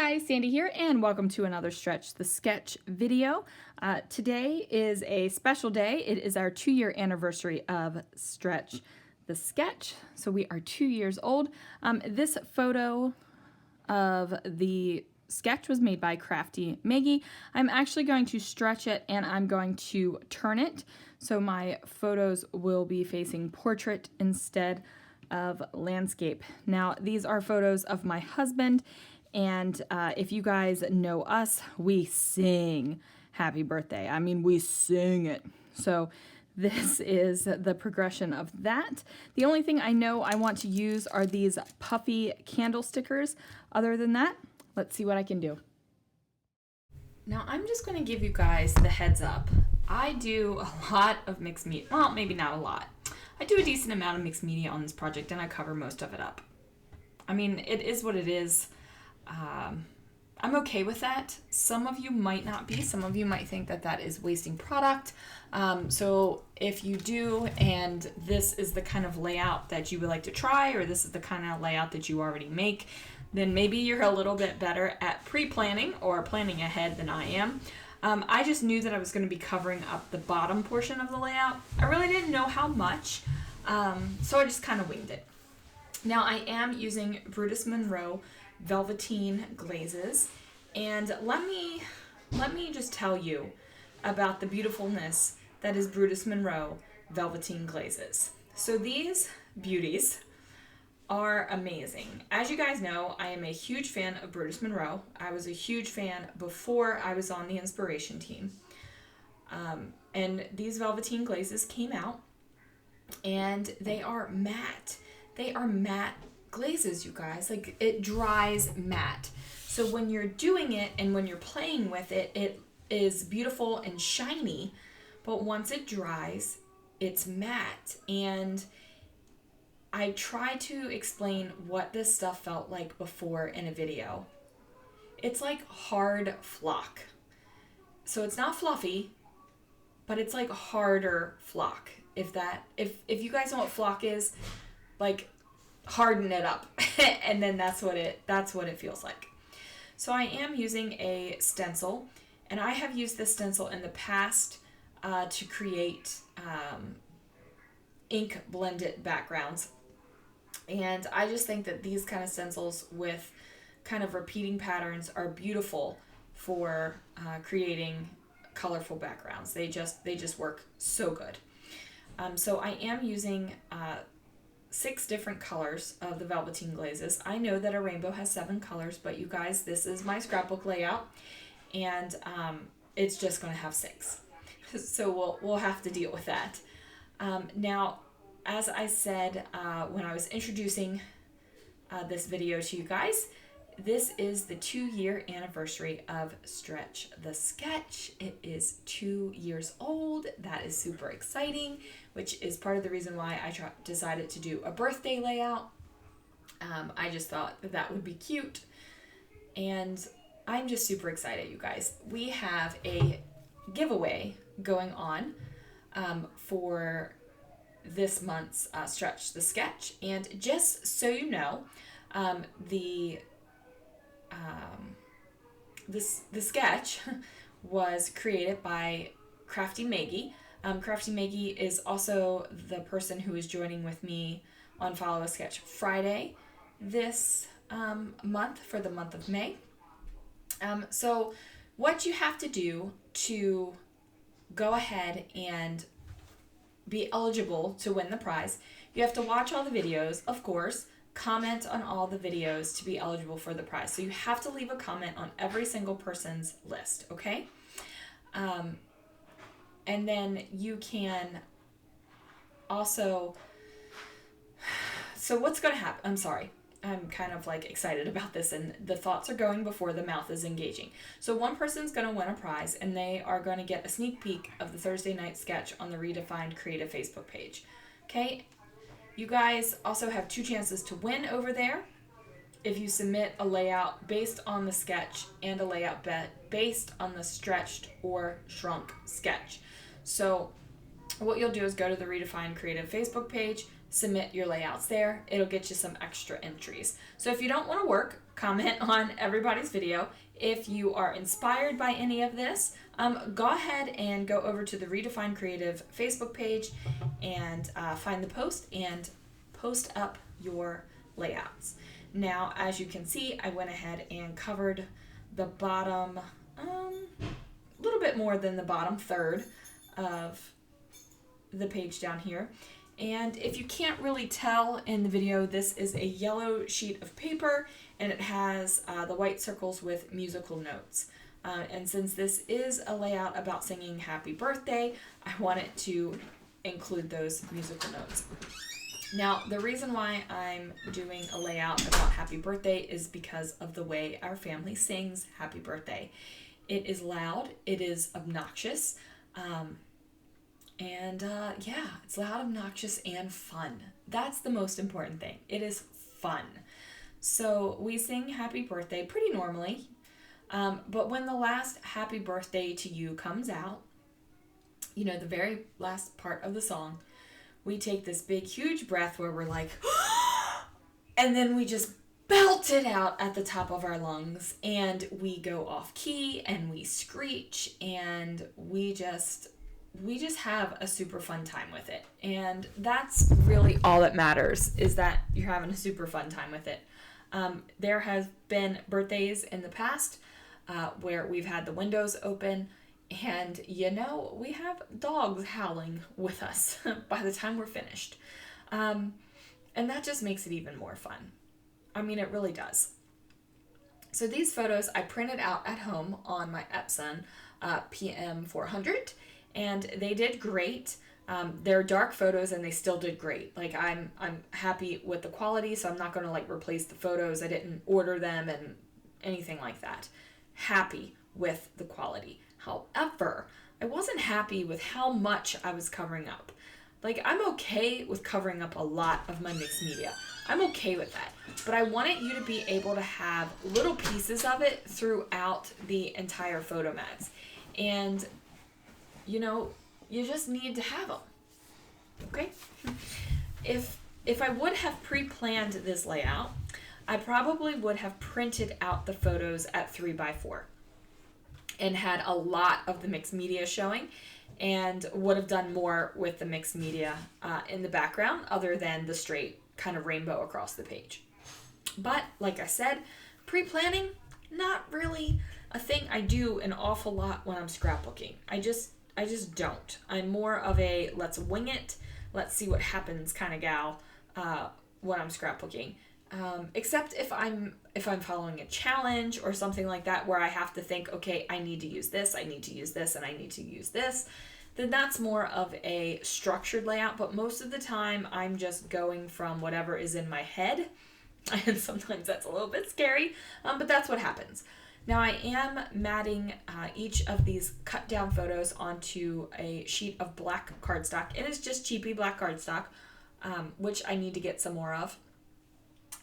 guys, Sandy here, and welcome to another Stretch the Sketch video. Today is a special day. It is our 2-year anniversary of Stretch the Sketch. So we are 2 years old. This photo of the sketch was made by Crafty Maggie. I'm actually going to stretch it and I'm going to turn it. So my photos will be facing portrait instead of landscape. Now, these are photos of my husband. And if you guys know us, we sing happy birthday. I mean, we sing it. So this is the progression of that. The only thing I know I want to use are these puffy candle stickers. Other than that, let's see what I can do. Now I'm just going to give you guys the heads up. I do a lot of mixed media. Well, maybe not a lot. I do a decent amount of mixed media on this project and I cover most of it up. I mean, it is what it is. I'm okay with that. Some of you might not be. Some of you might think that that is wasting product. So if you do, and this is the kind of layout that you would like to try, or this is the kind of layout that you already make, then maybe you're a little bit better at pre-planning or planning ahead than I am. I just knew that I was going to be covering up the bottom portion of the layout. I really didn't know how much, so I just kind of winged it. Now I am using Brutus Monroe Velveteen glazes, and let me just tell you about the beautifulness that is Brutus Monroe Velveteen glazes. So these beauties are amazing. As you guys know, I am a huge fan of Brutus Monroe. I was a huge fan before I was on the inspiration team. And these Velveteen glazes came out, and they are matte. They are matte glazes, you guys. Like, it dries matte. So when you're doing it and when you're playing with it, it is beautiful and shiny, but once it dries, it's matte. And I try to explain what this stuff felt like before in a video. It's like hard flock. So it's not fluffy, but it's like harder flock. If you guys know what flock is, like, harden it up and then that's what it feels like. So I am using a stencil, and I have used this stencil in the past to create ink blended backgrounds, and I just think that these kind of stencils with kind of repeating patterns are beautiful for creating colorful backgrounds. They just work so good. So I am using 6 different colors of the Velveteen glazes. I know that a rainbow has 7 colors, but you guys, this is my scrapbook layout, and it's just going to have 6. So we'll have to deal with that. Now, as I said when I was introducing this video to you guys, this is the 2-year anniversary of Stretch the Sketch. It is 2 years old. That is super exciting, which is part of the reason why I decided to do a birthday layout. I just thought that would be cute, and I'm just super excited, you guys. We have a giveaway going on for this month's Stretch the Sketch, and just so you know, the sketch was created by Crafty Maggie. Crafty Maggie is also the person who is joining with me on Follow a Sketch Friday this month, for the month of May. So what you have to do to go ahead and be eligible to win the prize, you have to watch all the videos, of course, comment on all the videos to be eligible for the prize. So you have to leave a comment on every single person's list, okay? And then you can also, so what's going to happen? I'm sorry. I'm kind of like excited about this, and the thoughts are going before the mouth is engaging. So one person's going to win a prize, and they are going to get a sneak peek of the Thursday night sketch on the Redefined Creative Facebook page. Okay? You guys also have 2 chances to win over there if you submit a layout based on the sketch and a layout based on the stretched or shrunk sketch. So what you'll do is go to the Redefined Creative Facebook page, submit your layouts there. It'll get you some extra entries. So if you don't want to work, comment on everybody's video. If you are inspired by any of this, go ahead and go over to the Redefine Creative Facebook page and find the post and post up your layouts. Now, as you can see, I went ahead and covered the bottom, a little bit more than the bottom third of the page down here. And if you can't really tell in the video, this is a yellow sheet of paper, and it has the white circles with musical notes. And since this is a layout about singing happy birthday, I wanted to include those musical notes. Now, the reason why I'm doing a layout about happy birthday is because of the way our family sings happy birthday. It is loud, it is obnoxious, yeah, it's loud, obnoxious, and fun. That's the most important thing. It is fun. So we sing happy birthday pretty normally, but when the last happy birthday to you comes out, you know, the very last part of the song, we take this big, huge breath where we're like, and then we just belt it out at the top of our lungs, and we go off key, and we screech, and we just have a super fun time with it. And that's really all that matters, is that you're having a super fun time with it. There has been birthdays in the past where we've had the windows open, and you know, we have dogs howling with us by the time we're finished. And that just makes it even more fun. I mean, it really does. So these photos I printed out at home on my Epson PM400, and they did great. They're dark photos and they still did great. Like, I'm happy with the quality, so I'm not going to like replace the photos. I didn't order them and anything like that. Happy with the quality. However, I wasn't happy with how much I was covering up. Like, I'm okay with covering up a lot of my mixed media. I'm okay with that. But I wanted you to be able to have little pieces of it throughout the entire photo mats. And, you know, you just need to have them. Okay? If I would have pre-planned this layout, I probably would have printed out the photos at 3x4 and had a lot of the mixed media showing, and would have done more with the mixed media in the background other than the straight kind of rainbow across the page. But like I said, pre-planning, not really a thing I do an awful lot when I'm scrapbooking. I just don't. I'm more of a let's wing it, let's see what happens kind of gal when I'm scrapbooking. Except if I'm following a challenge or something like that where I have to think, okay, I need to use this, I need to use this, and I need to use this, then that's more of a structured layout. But most of the time, I'm just going from whatever is in my head, and sometimes that's a little bit scary, but that's what happens. Now, I am matting each of these cut down photos onto a sheet of black cardstock. It is just cheapy black cardstock, which I need to get some more of,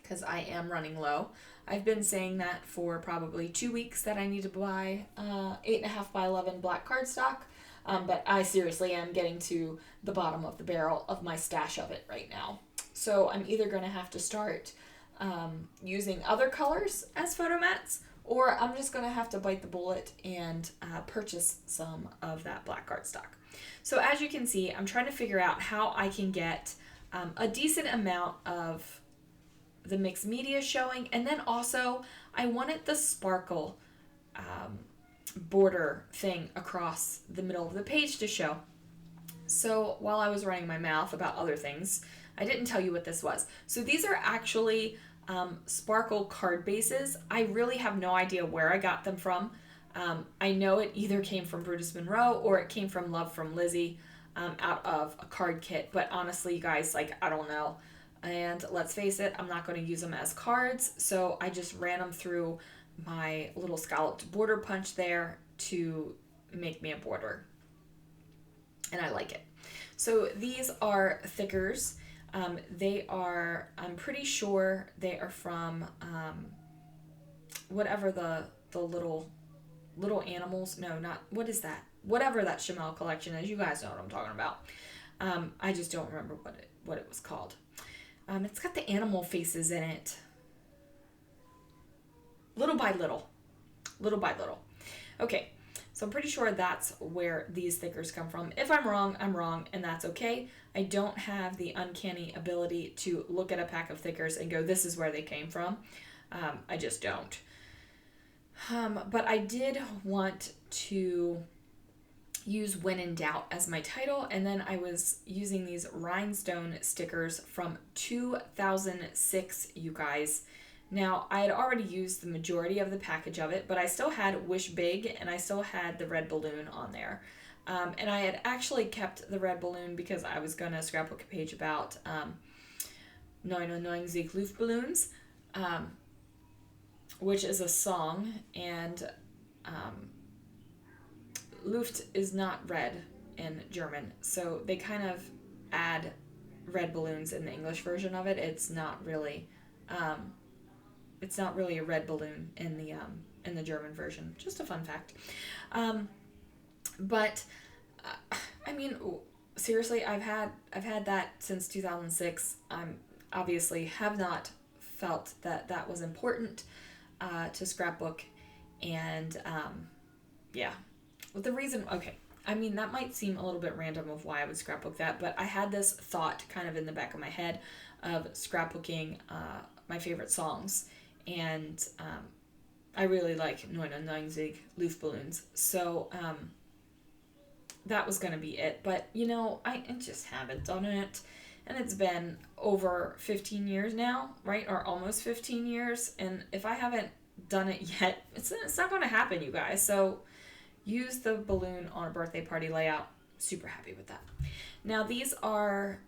because I am running low. I've been saying that for probably 2 weeks that I need to buy 8.5 by 11 black cardstock, but I seriously am getting to the bottom of the barrel of my stash of it right now. So I'm either going to have to start using other colors as photo mats, or I'm just going to have to bite the bullet and purchase some of that black cardstock. So as you can see, I'm trying to figure out how I can get a decent amount of the mixed media showing, and then also I wanted the sparkle border thing across the middle of the page to show. So while I was running my mouth about other things, I didn't tell you what this was. So these are actually sparkle card bases. I really have no idea where I got them from. I know it either came from Brutus Monroe or it came from Love from Lizzie out of a card kit, but honestly, you guys, like, I don't know. And let's face it, I'm not going to use them as cards, so I just ran them through my little scalloped border punch there to make me a border. And I like it. So these are thickers. They are, I'm pretty sure they are from whatever the little animals, no, not, what is that? Whatever that Chamel collection is, you guys know what I'm talking about. I just don't remember what it was called. It's got the animal faces in it. Little by little. Little by little. Okay, so I'm pretty sure that's where these stickers come from. If I'm wrong, I'm wrong, and that's okay. I don't have the uncanny ability to look at a pack of stickers and go, this is where they came from. I just don't. But I did want to use When in Doubt as my title, and then I was using these rhinestone stickers from 2006, you guys. Now, I had already used the majority of the package of it, but I still had Wish Big, and I still had the red balloon on there. And I had actually kept the red balloon because I was going to scrapbook a page about 909 Luftballons, which is a song, and Luft is not red in German, so they kind of add red balloons in the English version of it. It's not really a red balloon in the German version. Just a fun fact. But I mean, seriously, I've had that since 2006. Obviously have not felt that was important to scrapbook, and yeah. The reason, okay, I mean, that might seem a little bit random of why I would scrapbook that, but I had this thought kind of in the back of my head of scrapbooking my favorite songs, and I really like 909 Luftballons, so that was going to be it. But, you know, I just haven't done it, and it's been over 15 years now, right, or almost 15 years, and if I haven't done it yet, it's not going to happen, you guys, so use the balloon on a birthday party layout. Super happy with that. Now, these are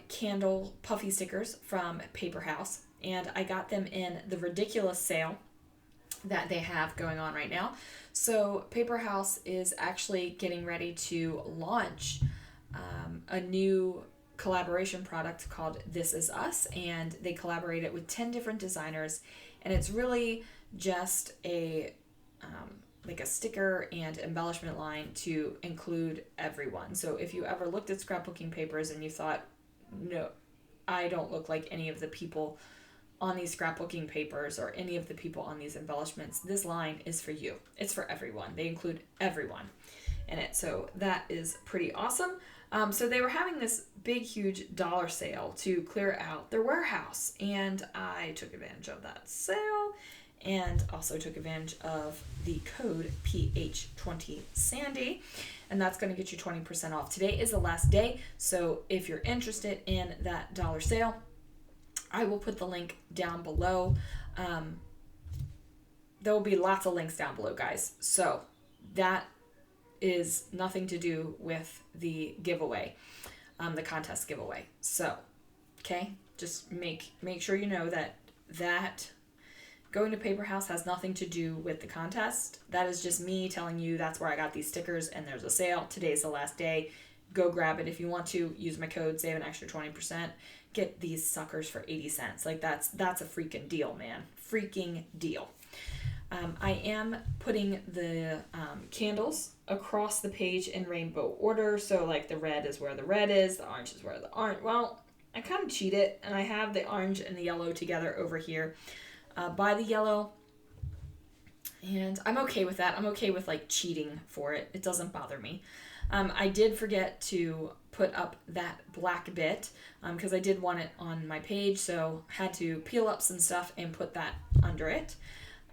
candle puffy stickers from Paper House, and I got them in the ridiculous sale that they have going on right now. So Paper House is actually getting ready to launch a new collaboration product called This Is Us, and they collaborated with 10 different designers, and it's really just a like a sticker and embellishment line to include everyone. So if you ever looked at scrapbooking papers and you thought, no, I don't look like any of the people on these scrapbooking papers or any of the people on these embellishments, this line is for you. It's for everyone. They include everyone in it. So that is pretty awesome. So they were having this big, huge dollar sale to clear out their warehouse, and I took advantage of that sale and also took advantage of the code PH20Sandy, and that's going to get you 20% off. Today is the last day, so if you're interested in that dollar sale, I will put the link down below. There will be lots of links down below, guys, so that is nothing to do with the giveaway, the contest giveaway. So, okay, just make sure you know that going to Paper House has nothing to do with the contest. That is just me telling you that's where I got these stickers, and there's a sale. Today's the last day. Go grab it if you want to. Use my code, save an extra 20%. Get these suckers for 80 cents. Like, that's a freaking deal, man. Freaking deal. I am putting the candles across the page in rainbow order. So, like, the red is where the red is. The orange is where the orange... Well, I kind of cheated, and I have the orange and the yellow together over here. By the yellow, and I'm okay with that. I'm okay with like cheating for it. It doesn't bother me. I did forget to put up that black bit because I did want it on my page, so had to peel up some stuff and put that under it.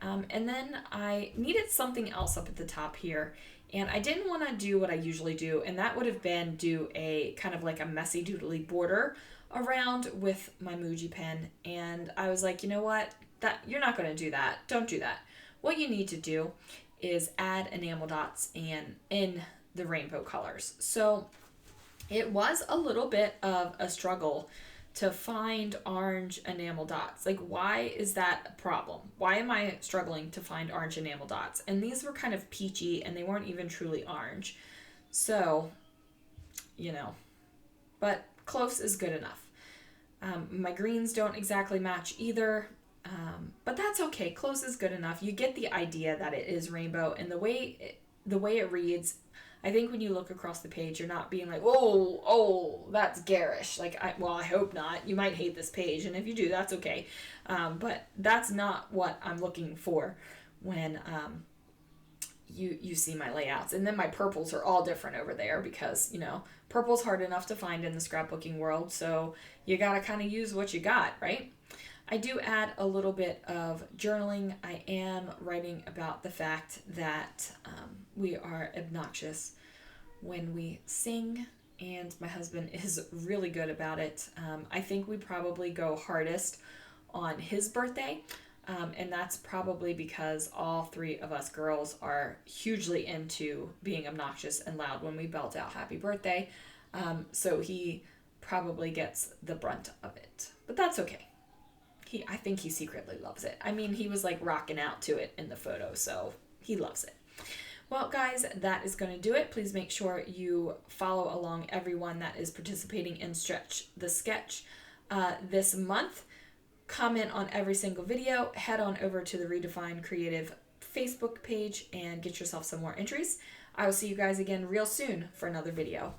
And then I needed something else up at the top here, and I didn't want to do what I usually do, and that would have been do a kind of like a messy doodly border around with my Muji pen, and I was like, you know what? That you're not going to do that. Don't do that. What you need to do is add enamel dots in the rainbow colors. So it was a little bit of a struggle to find orange enamel dots. Like, why is that a problem? Why am I struggling to find orange enamel dots? And these were kind of peachy, and they weren't even truly orange. So, you know, but close is good enough. My greens don't exactly match either. But that's okay. Close is good enough. You get the idea that it is rainbow, and the way it reads, I think when you look across the page, you're not being like, oh, that's garish. Like, I hope not. You might hate this page, and if you do, that's okay. But that's not what I'm looking for when you see my layouts. And then my purples are all different over there because, you know, purple's hard enough to find in the scrapbooking world, so you gotta kind of use what you got, right? I do add a little bit of journaling. I am writing about the fact that we are obnoxious when we sing, and my husband is really good about it. I think we probably go hardest on his birthday, and that's probably because all three of us girls are hugely into being obnoxious and loud when we belt out happy birthday. So he probably gets the brunt of it, but that's okay. I think he secretly loves it. I mean, he was like rocking out to it in the photo, so he loves it. Well, guys, that is going to do it. Please make sure you follow along everyone that is participating in Stretch the Sketch this month. Comment on every single video. Head on over to the Redefine Creative Facebook page and get yourself some more entries. I will see you guys again real soon for another video.